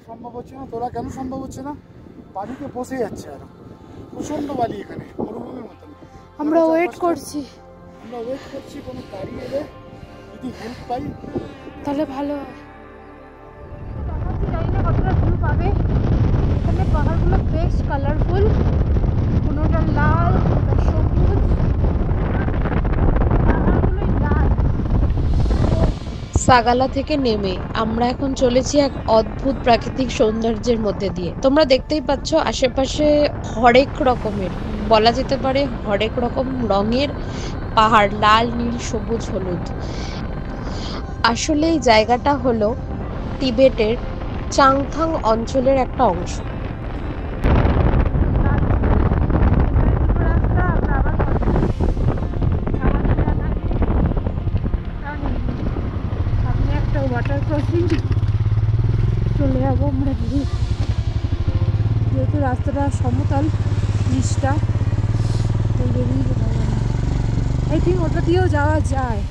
সম্ভব হচ্ছে না, তোলা কেন সম্ভব হচ্ছে না? বালিতে বসে যাচ্ছে আর প্রচন্ড বালি এখানে মরুভূমির মতন। আমরা ওয়েট করছি কোনো গাড়ি এলে যদি হেল্প পাই তাহলে ভালো হয়। জানি না কতটা ভিউ পাবে। এখানে পাহাড়গুলো বেশ কালারফুল, কোনোটা লাল কোনোটা সবুজ, পাহাড়গুলোই লাল। সাগালা থেকে নেমে আমরা এখন চলেছি এক অদ্ভুত প্রাকৃতিক সৌন্দর্যের মধ্যে দিয়ে। তোমরা দেখতেই পাচ্ছ আশেপাশে হরেক রকমের, বলা যেতে পারে হরেক রকম রঙের পাহাড়, লাল নীল সবুজ হলুদ। আসলে এই জায়গাটা হলো তিবেটের চাংথাং অঞ্চলের একটা অংশ। ওয়াটার ক্রসিং চলে যাবো আমরা, যেহেতু রাস্তাটা সমতল নিচটা, তো বেরিয়ে যেতে হবে না। আই থিঙ্ক ওটা দিয়েও যাওয়া যায়,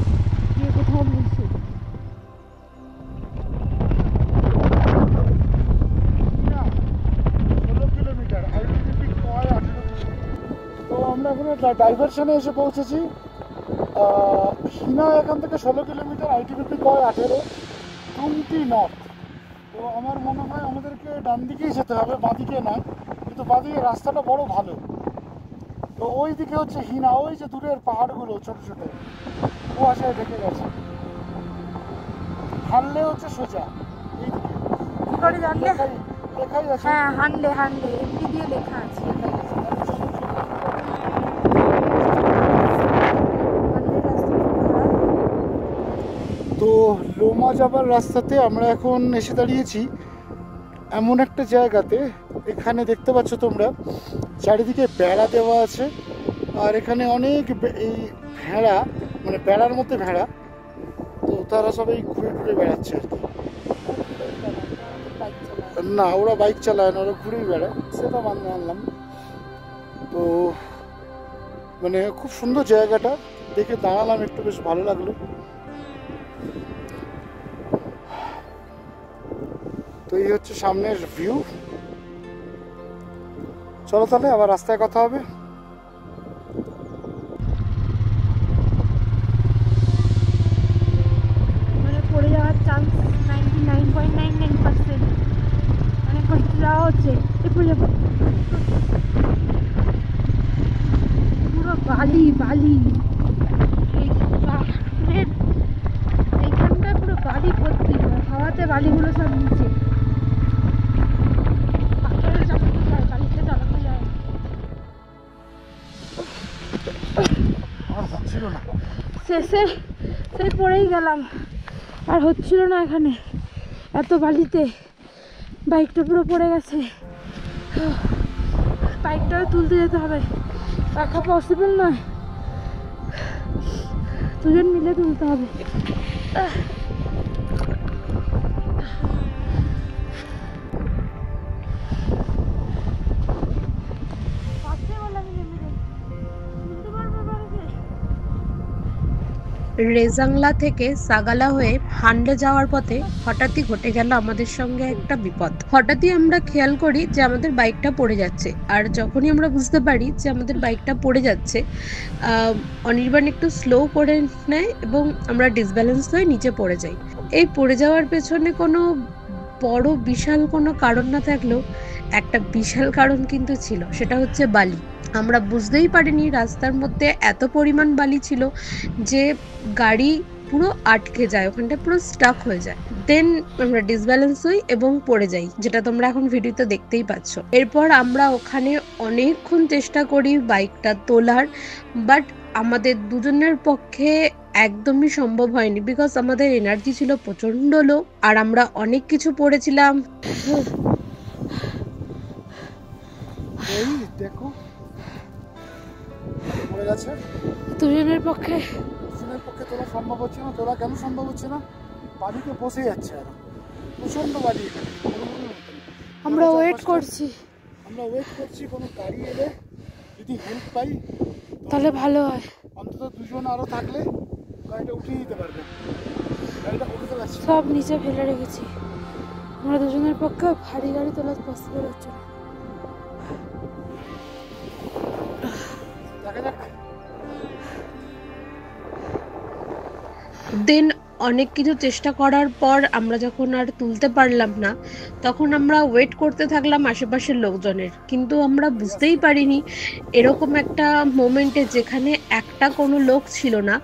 গিয়ে কোথাও মিলছে। তো আমরা এখানে ডাইভারশনে এসে পৌঁছেছি। হিনা এখান থেকে 16 কিলোমিটার, ITBP কয় 18, টুমকি নর্থ। তো আমার মনে হয় আমাদেরকে ডান দিকেই যেতে হবে, বাঁদিকে না, কিন্তু বাঁদিকে রাস্তাটা বড় ভালো। তো ওই দিকে হচ্ছে হিনা, ওই যে দূরের পাহাড়গুলো ছোট ছোট কুয়াশায় ঢেকে গেছে। হানলে হচ্ছে সোজা এই দিকে লেখাই আছে। হ্যাঁ, হানলে এমনি দিয়ে লেখা আছে। তো লোমা যাবার রাস্তাতে আমরা এখন এসে দাঁড়িয়েছি এমন একটা জায়গাতে, এখানে দেখতে পাচ্ছ তোমরা চারিদিকে বেড়া দেওয়া আছে, আর এখানে অনেক এই ভেড়া, মানে বেড়ার মধ্যে ভেড়া, তো তারা সবাই ঘুরে ঘুরে বেড়াচ্ছে আর কি। না, ওরা বাইক চালায় না, ওরা ঘুরেই বেড়ায়, সেটা মানলাম। তো মানে খুব সুন্দর জায়গাটা, দেখে দাঁড়ালাম একটু, বেশ ভালো লাগলো। তো এই হচ্ছে সামনের ভিউ। চলো তাহলে আবার রাস্তায় কথা হবে। মানে পড়ে যাওয়ার চান্স 99.99%, মানে কষ্ট যাওয়া হচ্ছে। পুরো বালি এই পাহাড়ের এইখানটা পুরো বালি ভর্তি, হাওয়াতে বালিগুলো সব নিচে। বালিতে চালাতে যায় না, শেষে সেই পড়েই গেলাম, আর হচ্ছিল না এখানে এত বালিতে। বাইকটা পুরো পড়ে গেছে, বাইকটাও তুলতে যেতে হবে, রাখা পসিবল নয়, দুজন মিলে তুলতে হবে। রেজাংলা থেকে সাগালা হয়ে হান্ডে যাওয়ার পথে হঠাৎই ঘটে গেল আমাদের সঙ্গে একটা বিপদ। হঠাৎই আমরা খেয়াল করি যে আমাদের বাইকটা পড়ে যাচ্ছে, আর যখনই আমরা বুঝতে পারি যে আমাদের বাইকটা পড়ে যাচ্ছে, অনির্বাণ একটু স্লো করে নেয় এবং আমরা ডিসব্যালেন্স হয়ে নিচে পড়ে যাই। এই পড়ে যাওয়ার পেছনে কোনো বড় বিশাল কোনো কারণ না থাকলেও একটা বিশাল কারণ কিন্তু ছিল, সেটা হচ্ছে বালি। আমরা বুঝতেই পারিনি রাস্তার মধ্যে এত পরিমাণ বালি ছিল যে গাড়ি পুরো আটকে যায়, ওখানটা পুরো স্টাক হয়ে যায়। দেন আমরা ডিসব্যালেন্স হই এবং পড়ে যাই, যেটা তোমরা এখন ভিডিওতে দেখতেই পাচ্ছ। এরপর আমরা ওখানে অনেকক্ষণ চেষ্টা করি বাইকটা তোলার, বাট আমাদের দুজনের পক্ষে একদমই সম্ভব হয়নি, বিকজ আমাদের এনার্জি ছিল প্রচন্ড লো, আর আমরা অনেক কিছু পড়েছিলাম। দেখো পড়ে গেছে। দুজনের পক্ষে তোলা সম্ভব হচ্ছে না। তোলা কেন সম্ভব হচ্ছে না? বালিতে বসে যাচ্ছে আর প্রচন্ড বালি এখানে মরুভূমির মতন। আমরা ওয়েট করছি, কোনো গাড়ি এলে যদি হেল্প পাই তাহলে ভালো হয়। অন্তত দুজন আরো থাকলে গাড়িটা উঠিয়ে দিতে পারবে। গাড়িটা উঠতে পারছি, সব নিচে ফেলে রেখেছি। আমরা দুজনের পক্ষে ভারী গাড়ি তোলা পসিবল হচ্ছে না। দেন অনেক কিছু চেষ্টা করার পর আমরা যখন আর তুলতে পারলাম না, তখন আমরা ওয়েট করতে থাকলাম আশেপাশের লোকজনের, কিন্তু আমরা বুঝতেই পারিনি এরকম একটা মোমেন্টে যেখানে একটা কোনো লোক ছিল না,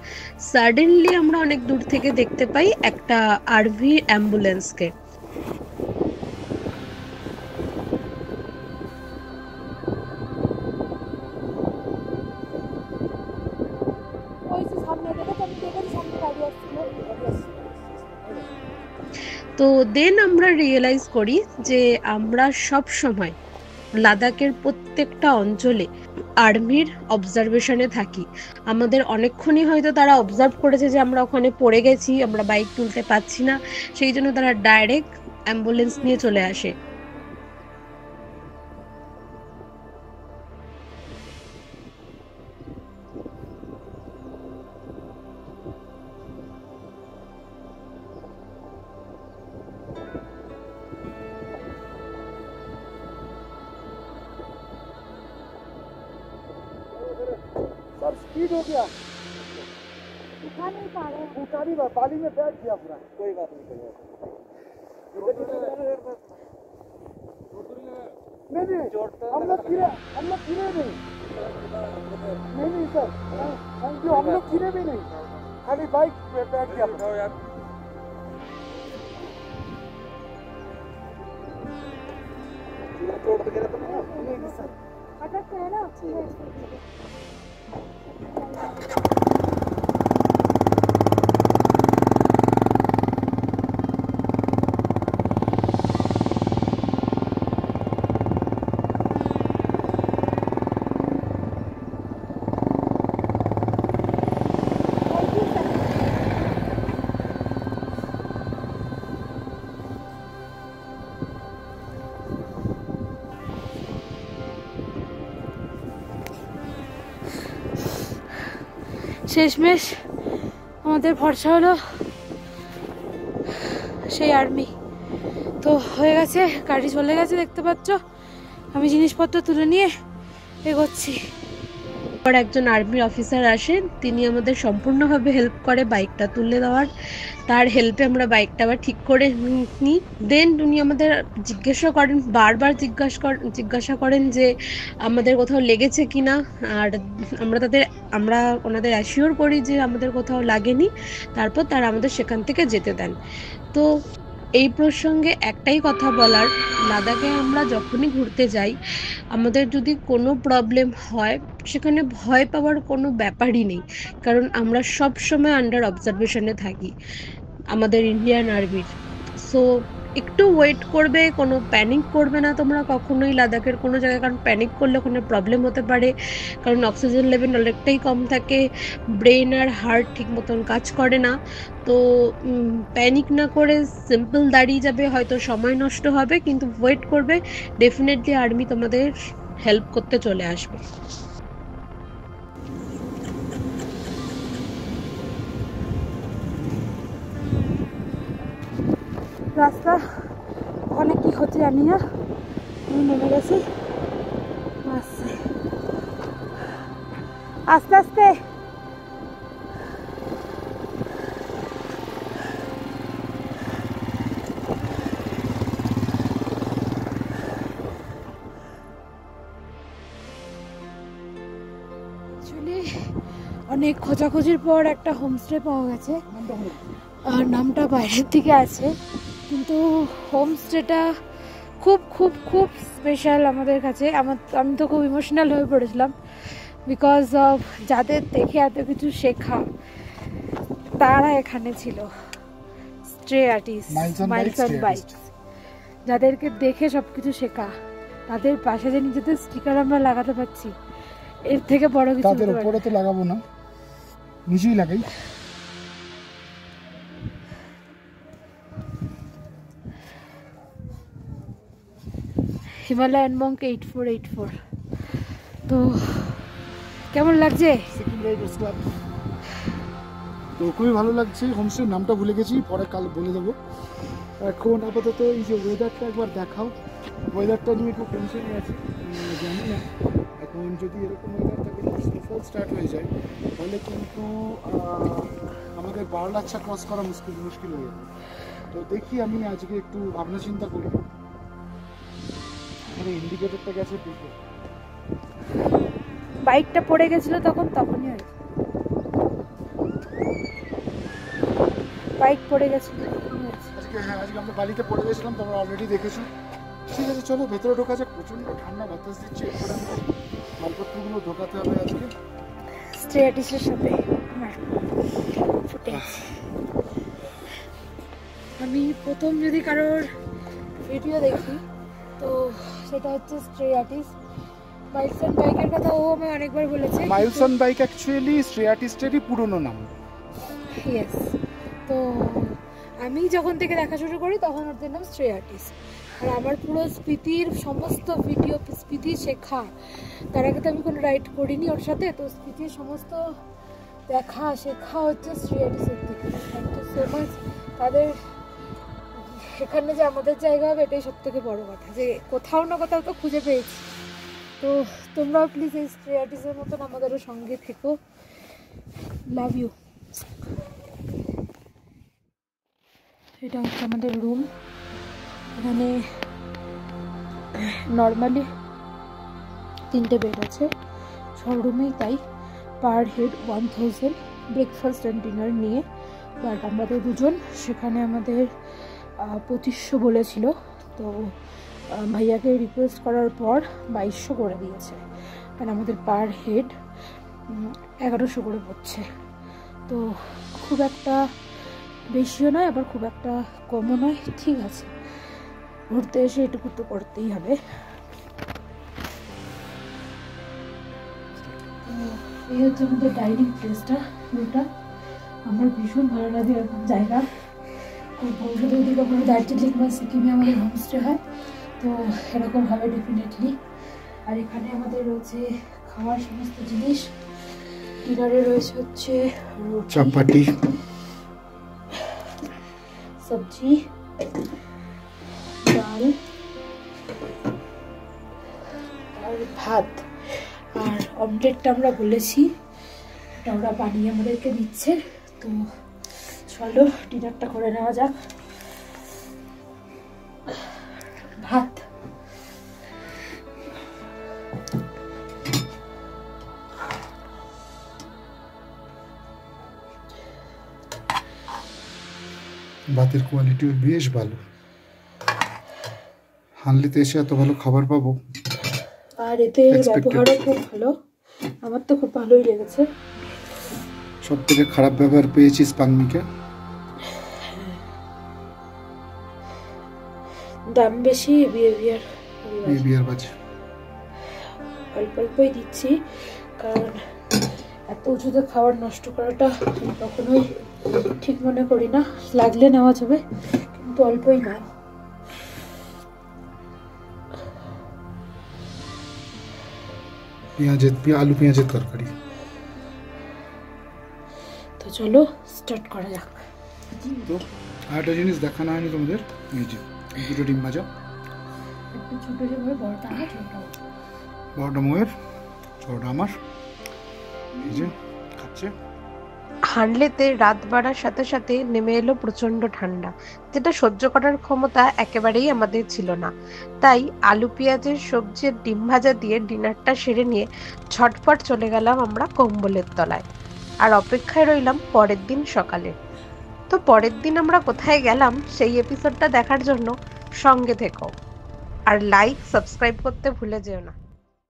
সাডেনলি আমরা অনেক দূর থেকে দেখতে পাই একটা আরভি অ্যাম্বুলেন্সকে। তো দেন আমরা রিয়েলাইজ করি যে আমরা সব সময় লাদাখের প্রত্যেকটা অঞ্চলে আর্মির অবজারভেশনে থাকি। আমাদের অনেকক্ষণই হয়তো তারা অবজার্ভ করেছে যে আমরা ওখানে পড়ে গেছি, আমরা বাইক তুলতে পারছি না, সেই জন্য তারা ডাইরেক্ট অ্যাম্বুলেন্স নিয়ে চলে আসে। स्पीड हो गया, उठा नहीं पा रहे, पानी में बैठ गया पूरा। कोई बात नहीं, नहीं हम लोग गिरे नहीं सर, थैंक यू, हम लोग गिरे भी नहीं, खाली बाइक पे बैठ गया पूरा। चोट वगैरह तो नहीं सर, अटक है ना। শেষমেশ আমাদের ভরসা হলো সেই আর্মি। তো হয়ে গেছে, গাড়ি চলে গেছে দেখতে পাচ্ছ, আমি জিনিসপত্র তুলে নিয়ে এগোচ্ছি। একজন আর্মি অফিসার আসেন, তিনি আমাদের সম্পূর্ণভাবে হেল্প করে বাইকটা তুলে দেওয়ার। তার হেল্পে আমরা বাইকটা আবার ঠিক করে নিই। দেন উনি আমাদের জিজ্ঞাসা করেন, বারবার জিজ্ঞাসা করেন যে আমাদের কোথাও লেগেছে কিনা, আর আমরা ওনাদের অ্যাসিওর করি যে আমাদের কোথাও লাগেনি। তারপর তারা আমাদের সেখান থেকে যেতে দেন। তো এই প্রসঙ্গে একটাই কথা বলার, লাদাখে আমরা যখনই ঘুরতে যাই, আমাদের যদি কোনো প্রবলেম হয়, সেখানে ভয় পাওয়ার কোনো ব্যাপারই নেই, কারণ আমরা সব সময় আন্ডার অবজারভেশনে থাকি আমাদের ইন্ডিয়ান আর্মির। সো একটু ওয়েট করবে, কোনো প্যানিক করবে না তোমরা কখনোই লাদাখের কোনো জায়গায়, কারণ প্যানিক করলে ওখানে প্রবলেম হতে পারে, কারণ অক্সিজেন লেভেল অনেকটাই কম থাকে, ব্রেন আর হার্ট ঠিক মতন কাজ করে না। তো প্যানিক না করে সিম্পল দাঁড়িয়ে যাবে, হয়তো সময় নষ্ট হবে, কিন্তু ওয়েট করবে, ডেফিনেটলি আর্মি তোমাদের হেল্প করতে চলে আসবে। রাস্তা অনেক কি হচ্ছে জানি না, আমি নেমে গেছি, আস্তে আস্তে আস্তে। অনেক খোঁজাখুঁজির পর একটা হোমস্টে পাওয়া গেছে, আর নামটা বাইরের দিকে আছে, কিন্তু হোমস্টেটা খুব খুব খুব স্পেশাল আমাদের কাছে। আমি তো খুব ইমোশনাল হয়ে পড়েছিলাম, বিকজ অফ যাদের দেখে এত কিছু শেখা, তারা এখানে ছিল। স্ট্রে আর্টিস্ট, মাইলস অন বাইকস, যাদেরকে দেখে সব কিছু শেখা, তাদের পাশে যে নিজেদের স্টিকার আমরা লাগাতে পারছি, এর থেকে বড় কিছু তাদের উপরে তো লাগাবো না, নিচেই লাগাই। Himalayan Monk 8484। তো কেমন লাগছে? তো খুবই ভালো লাগছে। হোমস্টের নামটা ভুলে গেছি, পরে কাল বলে দেবো। এখন আপাতত এই যে ওয়েদারটা একবার দেখাও, ওয়েদারটা নিয়ে খুব টেনশনে আছে। জানি না এখন যদি এরকম ওয়েদার থাকে, স্নোফল স্টার্ট হয়ে যায়, তাহলে কিন্তু আমাদের 12 ক্রস করা মুশকিল হয়ে যাবে। তো দেখি, আমি আজকে একটু ভাবনা চিন্তা করি। মানে ইন্ডিকেটরটা গেছে দিকে, বাইকটা পড়ে গেছিল তখনই আর কি। বাইক পড়ে গেছিল আজকে। হ্যাঁ, আজকে আমরা বালিতে পড়ে গেছিলাম, তোমরা অলরেডি দেখেছো। ঠিক আছে, চলো ভেতরে ঢোকা যাক। প্রচণ্ড ঠান্ডা বাতাস দিচ্ছে, এরপরে মালপত্রগুলো ঢোকাতে হবে আজকে। স্ট্রেয়াটিসের সাথে ফুটে আছে। আমি প্রথম যদি কারোর ভিডিও দেখি তো সেটা হচ্ছে স্ট্রেয়াটিস। মাইলসন বাইকের কথা ও আমায় অনেকবার বলেছে। মাইলসন বাইক অ্যাকচুয়ালি স্ট্রেয়াটিসেরই পুরনো নাম। ইয়েস, তো আমি যখন থেকে দেখা শুরু করি তখন ওর নাম স্ট্রেয়াটিস। আর আমার পুরো স্পিতির সমস্ত ভিডিও, স্পিতি শেখা, তার আগে তো আমি কোনো রাইড করিনি ওর সাথে, তো স্পিতির সমস্ত দেখা শেখা হচ্ছে স্ট্রেয়াটিসের থেকে। Thank you so much. তাদের এখানে যে আমাদের জায়গা হবে এটাই সব থেকে বড়ো কথা, যে কোথাও না কোথাও তো খুঁজে পেয়েছি। তো তোমরাও প্লিজ এই স্ট্রেয়াটিসের মতন আমাদেরও সঙ্গে থেকো। Love you. এটা হচ্ছে আমাদের রুম। এখানে নর্মালি 3টে বেড আছে, সব রুমেই তাই। Per head 1000 breakfast and dinner নিয়ে। বাট আমাদের দুজন, সেখানে আমাদের 2500 বলেছিল, তো ভাইয়াকে রিকোয়েস্ট করার পর 2200 করে দিয়েছে। কারণ আমাদের পার হেড 1100 করে পড়ছে। তো খুব একটা বেশিও নয়, আবার খুব একটা কমও নয়, ঠিক আছে। ঘুরতে এসে এটুকু তো করতেই হবে। এই হচ্ছে আমাদের ডাইনিং প্লেসটা, পুরোটা আমার ভীষণ ভালো লাগে। এরকম জায়গা খুব ভবিষ্যতে যদি কখনো দার্জিলিং বা সিকিমে আমাদের হোমস্টে হয় তো এরকম হবে ডেফিনেটলি। আর এখানে আমাদের রয়েছে খাওয়ার সমস্ত জিনিস। ডিনারে রয়েছে হচ্ছে চাপাটি, সবজি, ডাল আর ভাত। আর অমলেটটা আমরা বলেছি, এটা ওরা বানিয়ে আমাদেরকে দিচ্ছে। তো চলো ডিনারটা করে নেওয়া যাক। ভাত, ভাতের কোয়ালিটিও বেশ ভালো। হানলিতে এসে এত ভালো খাবার পাবো। আর এতে ব্যবহারও খুব ভালো, আমার তো খুব ভালোই লেগেছে। সব থেকে খারাপ ব্যবহার পেয়েছি স্পাংমিকে। দাম বেশি, বিহেভিয়ার বাজে। অল্প অল্পই দিচ্ছি, কারণ এত উঁচুতে খাবার নষ্ট করাটা আমি কখনোই ঠিক মনে করি না। লাগলে নেওয়া যাবে, কিন্তু অল্পই নাও। আলু পেঁয়াজের তরকারি। তো চলো স্টার্ট করা যাক। তো আরেকটা জিনিস দেখানো হয়নি তোমাদের, এই যে দুটো ডিম ভাজা। একটা ছোট যে বড়টা আমার, বড়টা মোয়ের, ছোটটা আমার। এই যে খাচ্ছে। হানলেতে রাত বাড়ার সাথে সাথে নেমে এলো প্রচন্ড ঠান্ডা, যেটা সহ্য করার ক্ষমতা একেবারেই আমাদের ছিল না। তাই আলু পেঁয়াজের সবজির ডিম ভাজা দিয়ে ডিনারটা সেরে নিয়ে ঝটপট চলে গেলাম আমরা কম্বলের তলায়। আর অপেক্ষায় রইলাম পরের দিন সকালে। তো পরের দিন আমরা কোথায় গেলাম সেই এপিসোডটা দেখার জন্য সঙ্গে থেকো, আর লাইক সাবস্ক্রাইব করতে ভুলে যেও না।